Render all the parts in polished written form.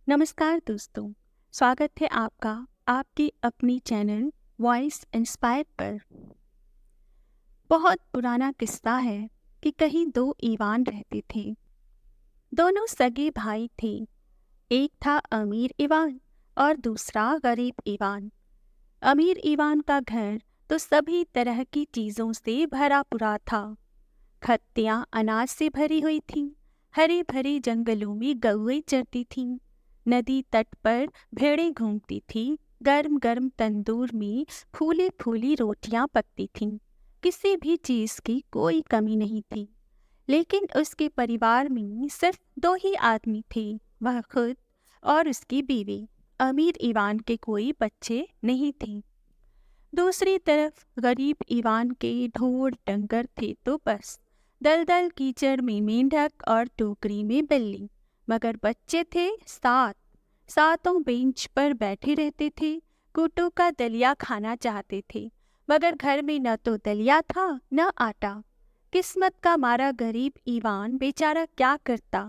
नमस्कार दोस्तों, स्वागत है आपका आपकी अपनी चैनल वॉइस इंस्पायर पर। बहुत पुराना किस्सा है कि कहीं दो ईवान रहते थे। दोनों सगे भाई थे। एक था अमीर ईवान और दूसरा गरीब ईवान। अमीर ईवान का घर तो सभी तरह की चीजों से भरा पूरा था। खत्तियां अनाज से भरी हुई थीं। हरे भरे जंगलों में गौएं चरती थीं। नदी तट पर भेड़ें घूमती थीं। गर्म गर्म तंदूर में फूली फूली रोटियां पकती थीं। किसी भी चीज की कोई कमी नहीं थी। लेकिन उसके परिवार में सिर्फ दो ही आदमी थे, वह खुद और उसकी बीवी। अमीर ईवान के कोई बच्चे नहीं थे। दूसरी तरफ गरीब ईवान के ढोर डंगर थे तो बस। दलदल कीचड़ में मेंढक और टोकरी में बिल्ली। मगर बच्चे थे सात। सातों बेंच पर बैठे रहते थे। कुटू का दलिया खाना चाहते थे, मगर घर में न तो दलिया था न आटा। किस्मत का मारा गरीब ईवान बेचारा क्या करता।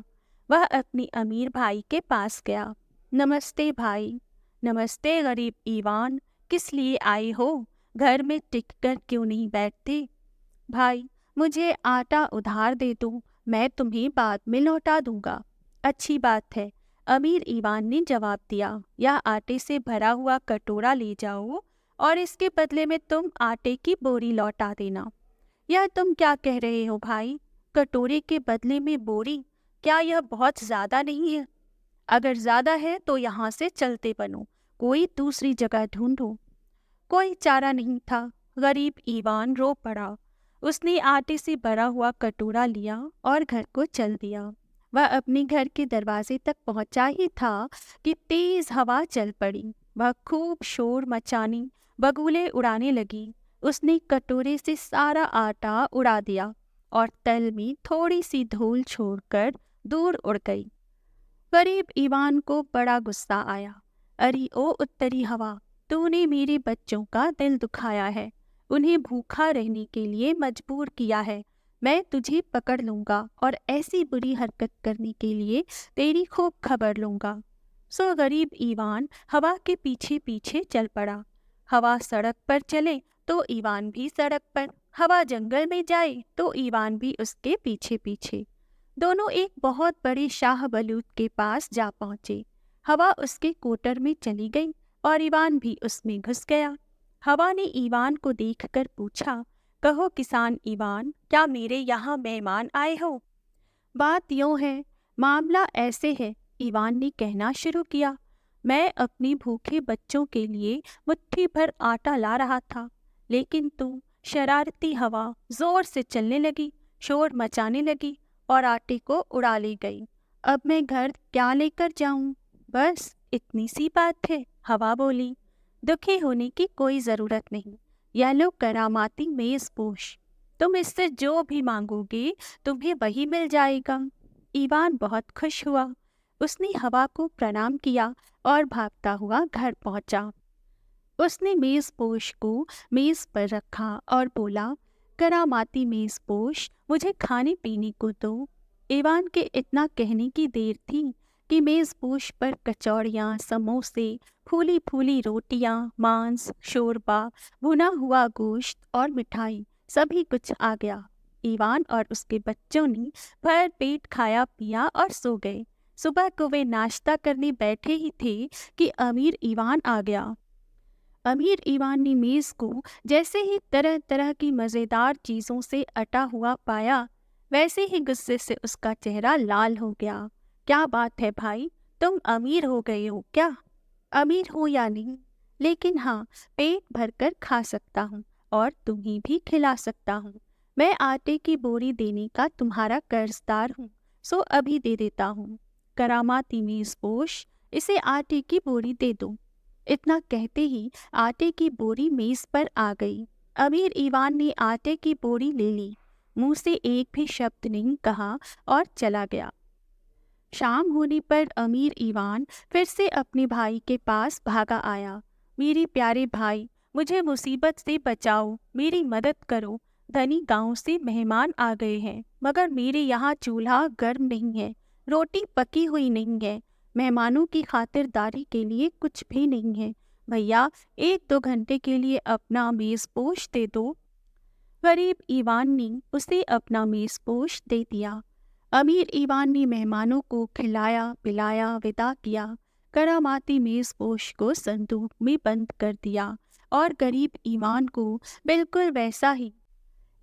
वह अपनी अमीर भाई के पास गया। नमस्ते भाई। नमस्ते गरीब ईवान, किस लिए आए हो? घर में टिककर क्यों नहीं बैठते? भाई, मुझे आटा उधार दे दो, मैं तुम्हें बाद में लौटा दूंगा। अच्छी बात है, अमीर ईवान ने जवाब दिया। यह आटे से भरा हुआ कटोरा ले जाओ और इसके बदले में तुम आटे की बोरी लौटा देना। यह तुम क्या कह रहे हो भाई? कटोरे के बदले में बोरी? क्या यह बहुत ज्यादा नहीं है? अगर ज्यादा है तो यहाँ से चलते बनो, कोई दूसरी जगह ढूंढो। कोई चारा नहीं था। गरीब ईवान रो पड़ा। उसने आटे से भरा हुआ कटोरा लिया और घर को चल दिया। वह अपने घर के दरवाजे तक पहुंचा ही था कि तेज हवा चल पड़ी। वह खूब शोर मचाने, बगुले उड़ाने लगी। उसने कटोरे से सारा आटा उड़ा दिया और तल में थोड़ी सी धूल छोड़कर दूर उड़ गई। गरीब ईवान को बड़ा गुस्सा आया। अरे ओ उत्तरी हवा, तूने मेरे बच्चों का दिल दुखाया है, उन्हें भूखा रहने के लिए मजबूर किया है। मैं तुझे पकड़ लूंगा और ऐसी बुरी हरकत करने के लिए तेरी खूब खबर लूंगा। सो गरीब ईवान हवा के पीछे पीछे चल पड़ा। हवा सड़क पर चले तो ईवान भी सड़क पर, हवा जंगल में जाए तो ईवान भी उसके पीछे पीछे। दोनों एक बहुत बड़े शाह बलूत के पास जा पहुंचे। हवा उसके कोटर में चली गई और ईवान भी उसमें घुस गया। हवा ने ईवान को देखकर पूछा, कहो किसान ईवान, क्या मेरे यहाँ मेहमान आए हो? बात यूं है, मामला ऐसे है, ईवान ने कहना शुरू किया। मैं अपने भूखे बच्चों के लिए मुट्ठी भर आटा ला रहा था, लेकिन तू शरारती हवा जोर से चलने लगी, शोर मचाने लगी और आटे को उड़ा ले गई। अब मैं घर क्या लेकर जाऊं? बस इतनी सी बात है, हवा बोली। दुखी होने की कोई जरूरत नहीं। यह लो करामाती मेज़पोश, तुम इससे जो भी मांगोगे तुम्हें वही मिल जाएगा। ईवान बहुत खुश हुआ। उसने हवा को प्रणाम किया और भागता हुआ घर पहुंचा। उसने मेज़पोश को मेज पर रखा और बोला, करामाती मेज़पोश, मुझे खाने पीने को दो। ईवान के इतना कहने की देर थी कि मेज़पोश पर कचौड़ियाँ, समोसे, फूली फूली रोटियाँ, मांस, शोरबा, भुना हुआ गोश्त और मिठाई सभी कुछ आ गया। ईवान और उसके बच्चों ने भर पेट खाया पिया और सो गए। सुबह को वे नाश्ता करने बैठे ही थे कि अमीर ईवान आ गया। अमीर ईवान ने मेज को जैसे ही तरह तरह की मज़ेदार चीज़ों से अटा हुआ पाया, वैसे ही गुस्से से उसका चेहरा लाल हो गया। क्या बात है भाई, तुम अमीर हो गए हो क्या? अमीर हो या नहीं, लेकिन हाँ, पेट भरकर खा सकता हूँ और तुम्हें भी खिला सकता हूँ। मैं आटे की बोरी देने का तुम्हारा कर्जदार हूँ, सो अभी दे देता हूँ। करामाती मेज़पोश, इसे आटे की बोरी दे दो। इतना कहते ही आटे की बोरी मेज पर आ गई। अमीर ईवान ने आटे की बोरी ले ली, मुंह से एक भी शब्द नहीं कहा और चला गया। शाम होने पर अमीर ईवान फिर से अपने भाई के पास भागा आया। मेरे प्यारे भाई, मुझे मुसीबत से बचाओ, मेरी मदद करो। धनी गांव से मेहमान आ गए हैं, मगर मेरे यहाँ चूल्हा गर्म नहीं है, रोटी पकी हुई नहीं है। मेहमानों की खातिरदारी के लिए कुछ भी नहीं है। भैया 1-2 घंटे के लिए अपना मेज़पोश दे दो। गरीब ईवान ने उसे अपना मेज़पोश दे दिया। अमीर ईवान ने मेहमानों को खिलाया पिलाया विदा किया, करामाती मेज़पोश को संदूक में बंद कर दिया और गरीब ईवान को बिल्कुल वैसा ही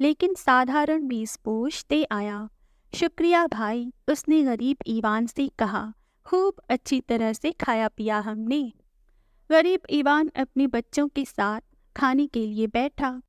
लेकिन साधारण मेज़पोश दे आया। शुक्रिया भाई, उसने गरीब ईवान से कहा। खूब अच्छी तरह से खाया पिया हमने। गरीब ईवान अपने बच्चों के साथ खाने के लिए बैठा।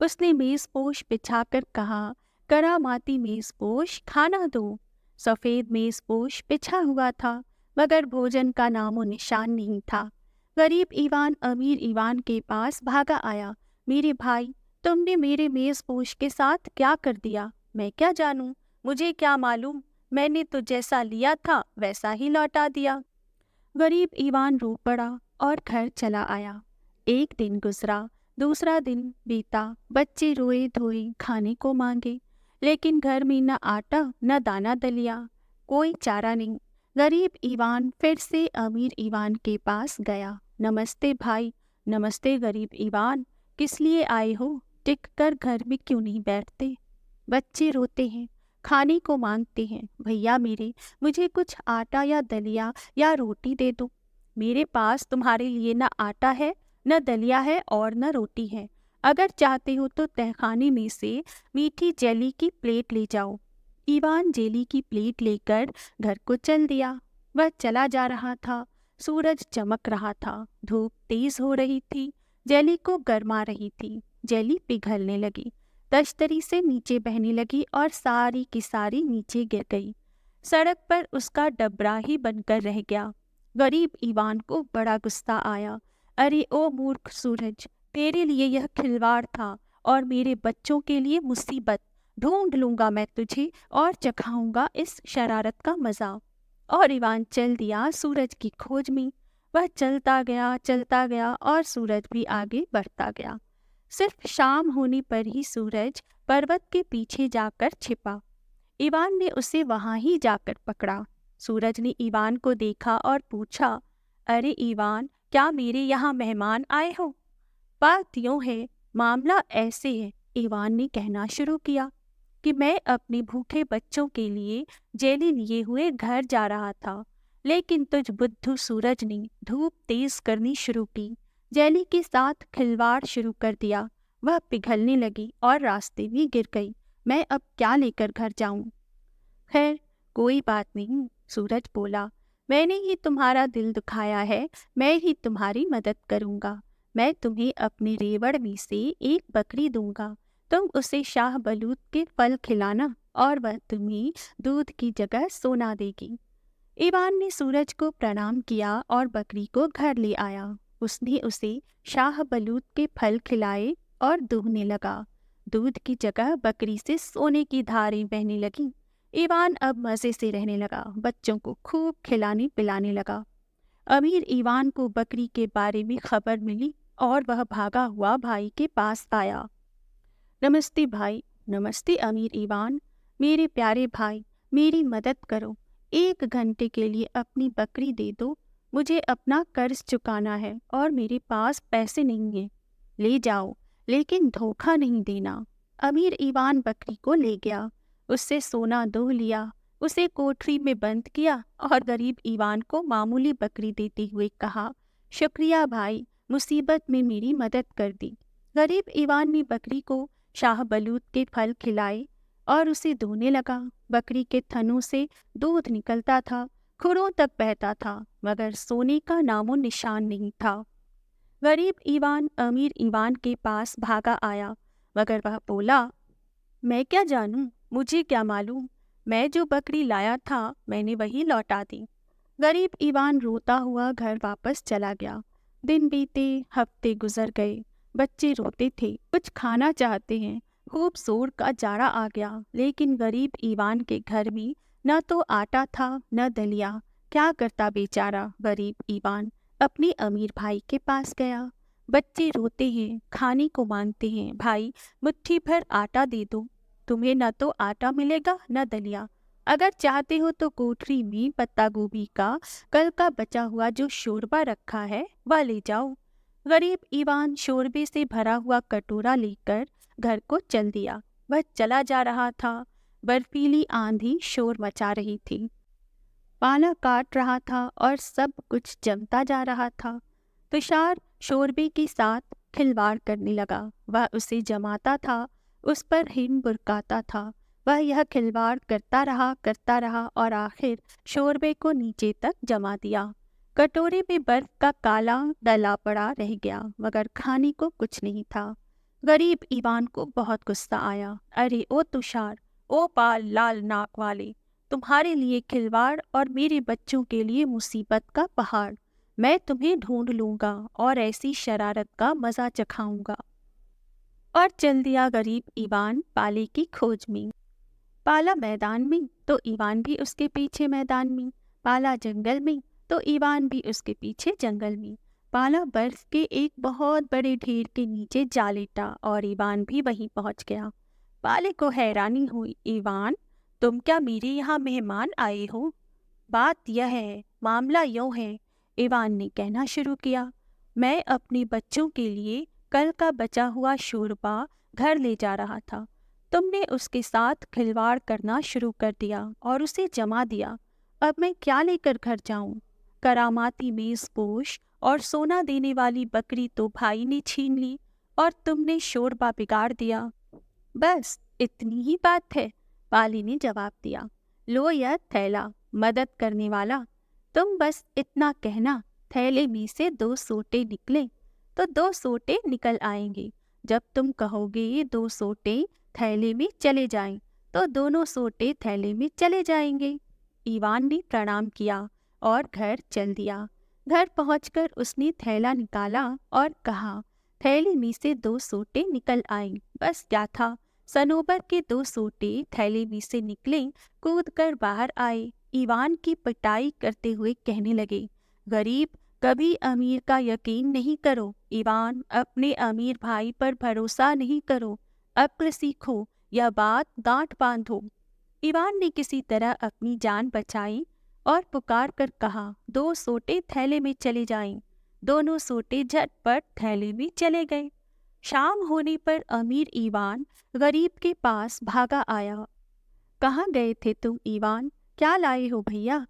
उसने मेज़पोश बिछाकर कहा, करामाती मेज़पोश खाना दो। सफ़ेद मेज़पोश बिछा हुआ था, मगर भोजन का नामो निशान नहीं था। गरीब ईवान अमीर ईवान के पास भागा आया। मेरे भाई, तुमने मेरे मेज़पोश के साथ क्या कर दिया? मैं क्या जानूं, मुझे क्या मालूम, मैंने तो जैसा लिया था वैसा ही लौटा दिया। गरीब ईवान रो पड़ा और घर चला आया। एक दिन गुजरा, दूसरा दिन बीता, बच्चे रोए धोए खाने को मांगे, लेकिन घर में न आटा न दाना दलिया। कोई चारा नहीं। गरीब ईवान फिर से अमीर ईवान के पास गया। नमस्ते भाई। नमस्ते गरीब ईवान, किस लिए आए हो? टिक कर घर में क्यों नहीं बैठते? बच्चे रोते हैं, खाने को मांगते हैं। भैया मेरे, मुझे कुछ आटा या दलिया या रोटी दे दो। मेरे पास तुम्हारे लिए न आटा है, न दलिया है और न रोटी है। अगर चाहते हो तो तहखाने में से मीठी जेली की प्लेट ले जाओ। ईवान जेली की प्लेट लेकर घर को चल दिया। वह चला जा रहा था। सूरज चमक रहा था, धूप तेज हो रही थी, जेली को गरमा रही थी। जेली पिघलने लगी, तश्तरी से नीचे बहने लगी और सारी की सारी नीचे गिर गई। सड़क पर उसका डबरा ही बनकर रह गया। गरीब ईवान को बड़ा गुस्सा आया। अरे ओ मूर्ख सूरज, तेरे लिए यह खिलवाड़ था और मेरे बच्चों के लिए मुसीबत। ढूंढ लूंगा मैं तुझे और चखाऊंगा इस शरारत का मजा। और ईवान चल दिया सूरज की खोज में। वह चलता गया और सूरज भी आगे बढ़ता गया। सिर्फ शाम होने पर ही सूरज पर्वत के पीछे जाकर छिपा। ईवान ने उसे वहां ही जाकर पकड़ा। सूरज ने ईवान को देखा और पूछा, अरे ईवान, क्या मेरे यहाँ मेहमान आए हो? बात यूं है, मामला ऐसे है, ईवान ने कहना शुरू किया, कि मैं अपने भूखे बच्चों के लिए जेली लिए हुए घर जा रहा था, लेकिन तुझ बुद्धू सूरज ने धूप तेज करनी शुरू की, जेली के साथ खिलवाड़ शुरू कर दिया। वह पिघलने लगी और रास्ते में गिर गई। मैं अब क्या लेकर घर जाऊं? खैर, कोई बात नहीं, सूरज बोला। मैंने ही तुम्हारा दिल दुखाया है, मैं ही तुम्हारी मदद करूंगा। मैं तुम्हें अपने रेवड़ में से एक बकरी दूंगा। तुम उसे शाह बलूत के फल खिलाना और वह तुम्हें दूध की जगह सोना देगी। ईवान ने सूरज को प्रणाम किया और बकरी को घर ले आया। उसने उसे शाह बलूत के फल खिलाए और दूहने लगा। दूध की जगह बकरी से सोने की धारें बहने लगीं। ईवान अब मज़े से रहने लगा, बच्चों को खूब खिलाने पिलाने लगा। अमीर ईवान को बकरी के बारे में खबर मिली और वह भागा हुआ भाई के पास आया। नमस्ते भाई। नमस्ते अमीर ईवान। मेरे प्यारे भाई, मेरी मदद करो। 1 घंटे के लिए अपनी बकरी दे दो। मुझे अपना कर्ज चुकाना है और मेरे पास पैसे नहीं हैं। ले जाओ, लेकिन धोखा नहीं देना। अमीर ईवान बकरी को ले गया, उससे सोना दूह लिया, उसे कोठरी में बंद किया और गरीब ईवान को मामूली बकरी देते हुए कहा, शुक्रिया भाई, मुसीबत में मेरी मदद कर दी। गरीब ईवान ने बकरी को शाह बलूत के फल खिलाए और उसे धोने लगा। बकरी के थनों से दूध निकलता था, खुरों तक बहता था, मगर सोने का नामो निशान नहीं था। गरीब ईवान अमीर ईवान के पास भागा आया, मगर वह बोला, मैं क्या जानूं, मुझे क्या मालूम, मैं जो बकरी लाया था मैंने वही लौटा दी। गरीब ईवान रोता हुआ घर वापस चला गया। दिन बीते, हफ्ते गुजर गए। बच्चे रोते थे, कुछ खाना चाहते हैं। खूब जोर का जाड़ा आ गया, लेकिन गरीब ईवान के घर में न तो आटा था न दलिया। क्या करता बेचारा गरीब ईवान? अपने अमीर भाई के पास गया। बच्चे रोते हैं, खाने को मांगते हैं। भाई, मुट्ठी भर आटा दे दो। तुम्हें न तो आटा मिलेगा न दलिया। अगर चाहते हो तो कोठरी में पत्ता गोभी का कल का बचा हुआ जो शोरबा रखा है वह ले जाओ। गरीब इवान शोरबे से भरा हुआ कटोरा लेकर घर को चल दिया। वह चला जा रहा था। बर्फीली आंधी शोर मचा रही थी, पाला काट रहा था और सब कुछ जमता जा रहा था। तुषार शोरबे के साथ खिलवाड़ करने लगा। वह उसे जमाता था, उस पर हिम बुरकाता था। वह यह खिलवाड़ करता रहा और आखिर शोरबे को नीचे तक जमा दिया। कटोरे में बर्फ का काला डला पड़ा रह गया, मगर खाने को कुछ नहीं था। गरीब ईवान को बहुत गुस्सा आया। अरे ओ तुषार, ओ बाल लाल नाक वाले, तुम्हारे लिए खिलवाड़ और मेरे बच्चों के लिए मुसीबत का पहाड़। मैं तुम्हें ढूंढ लूंगा और ऐसी शरारत का मजा चखाऊंगा। और चल दिया गरीब ईवान पाले की खोज में। पाला मैदान में तो ईवान भी उसके पीछे मैदान में। पाला जंगल में तो ईवान भी उसके पीछे जंगल में। पाला बर्फ के एक बहुत बड़े ढेर के नीचे जा लेटा और ईवान भी वहीं पहुंच गया। पाले को हैरानी हुई। ईवान, तुम क्या मेरे यहाँ मेहमान आए हो? बात यह है, मामला यूं है, ईवान ने कहना शुरू किया। मैं अपने बच्चों के लिए कल का बचा हुआ शोरबा घर ले जा रहा था। तुमने उसके साथ खिलवाड़ करना शुरू कर दिया और उसे जमा दिया। अब मैं क्या लेकर घर जाऊं? करामाती मेज़पोश और सोना देने वाली बकरी तो भाई ने छीन ली और तुमने शोरबा बिगाड़ दिया। बस इतनी ही बात है, पाली ने जवाब दिया। लो यह थैला, मदद करने वाला। तुम बस इतना कहना, थैले में से 2 सोटे निकले तो 2 सोटे निकल आएंगे। जब तुम कहोगे ये 2 सोटे थैले में चले जाएं, तो दोनों सोटे थैले में चले जाएंगे। ईवान ने प्रणाम किया और घर चल दिया। घर पहुंचकर उसने थैला निकाला और कहा, थैले में से 2 सोटे निकल आए। बस क्या था, सनोबर के 2 सोटे थैले में से निकले, कूदकर बाहर आए। ईवान की पिटाई करते हुए कहने लगे, गरीब, कभी अमीर का यकीन नहीं करो। ईवान, अपने अमीर भाई पर भरोसा नहीं करो। अक्ल सीखो, यह बात गांठ बांधो। ईवान ने किसी तरह अपनी जान बचाई और पुकार कर कहा, 2 सोटे थैले में चले जाएं। दोनों सोटे झटपट थैले में चले गए। शाम होने पर अमीर ईवान गरीब के पास भागा आया। कहाँ गए थे तुम ईवान? क्या लाए हो भैया?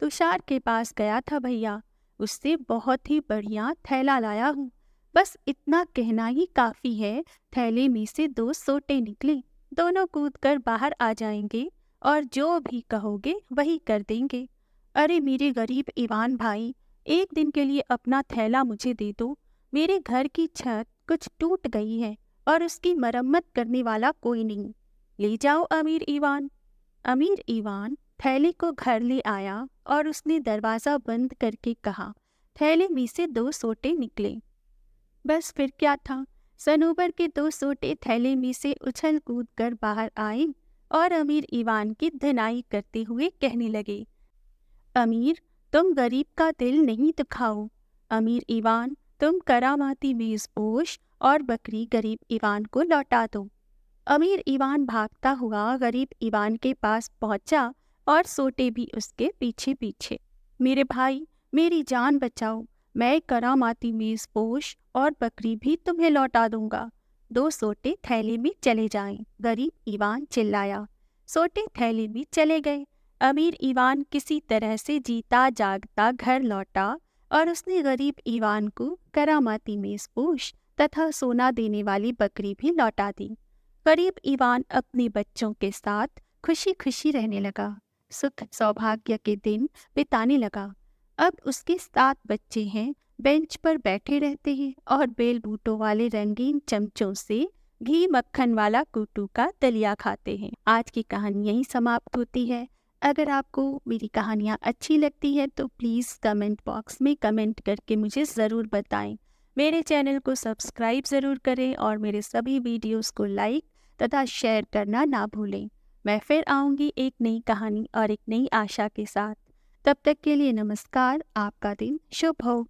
तुषार के पास गया था भैया, उससे बहुत ही बढ़िया थैला लाया हूँ। बस इतना कहना ही काफी है। थैले में से 2 सोटे निकले, दोनों कूदकर बाहर आ जाएंगे और जो भी कहोगे वही कर देंगे। अरे मेरे गरीब ईवान भाई, एक दिन के लिए अपना थैला मुझे दे दो। मेरे घर की छत कुछ टूट गई है और उसकी मरम्मत करने वाला कोई नहीं। ले जाओ अमीर ईवान। अमीर ईवान थैले को घर ले आया और उसने दरवाज़ा बंद करके कहा, थैले में से 2 सोटे निकले। बस फिर क्या था, सनोबर के 2 सोटे थैले में से उछल कूद कर बाहर आए और अमीर ईवान की धनाई करते हुए कहने लगे, अमीर, तुम गरीब का दिल नहीं दुखाओ। अमीर ईवान, तुम करामाती मेज़पोश और बकरी गरीब ईवान को लौटा दो। अमीर ईवान भागता हुआ गरीब ईवान के पास पहुंचा और सोटे भी उसके पीछे पीछे। मेरे भाई, मेरी जान बचाओ, मैं करामाती मेज़पोश और बकरी भी तुम्हें लौटा दूंगा। 2 सोटे थैले में चले जाएं, गरीब ईवान चिल्लाया। सोटे थैले में चले गए। अमीर ईवान किसी तरह से जीता जागता घर लौटा और उसने गरीब ईवान को करामाती मेज़पोश तथा सोना देने वाली बकरी भी लौटा दी। गरीब ईवान अपने बच्चों के साथ खुशी खुशी रहने लगा, सुख सौभाग्य के दिन बिताने लगा। अब उसके 7 बच्चे हैं, बेंच पर बैठे रहते हैं और बेल बूटों वाले रंगीन चमचों से घी मक्खन वाला कुटू का दलिया खाते हैं। आज की कहानी यहीं समाप्त होती है। अगर आपको मेरी कहानियाँ अच्छी लगती है तो प्लीज़ कमेंट बॉक्स में कमेंट करके मुझे ज़रूर बताएं। मेरे चैनल को सब्सक्राइब ज़रूर करें और मेरे सभी वीडियोस को लाइक तथा शेयर करना ना भूलें। मैं फिर आऊँगी एक नई कहानी और एक नई आशा के साथ। तब तक के लिए नमस्कार। आपका दिन शुभ हो।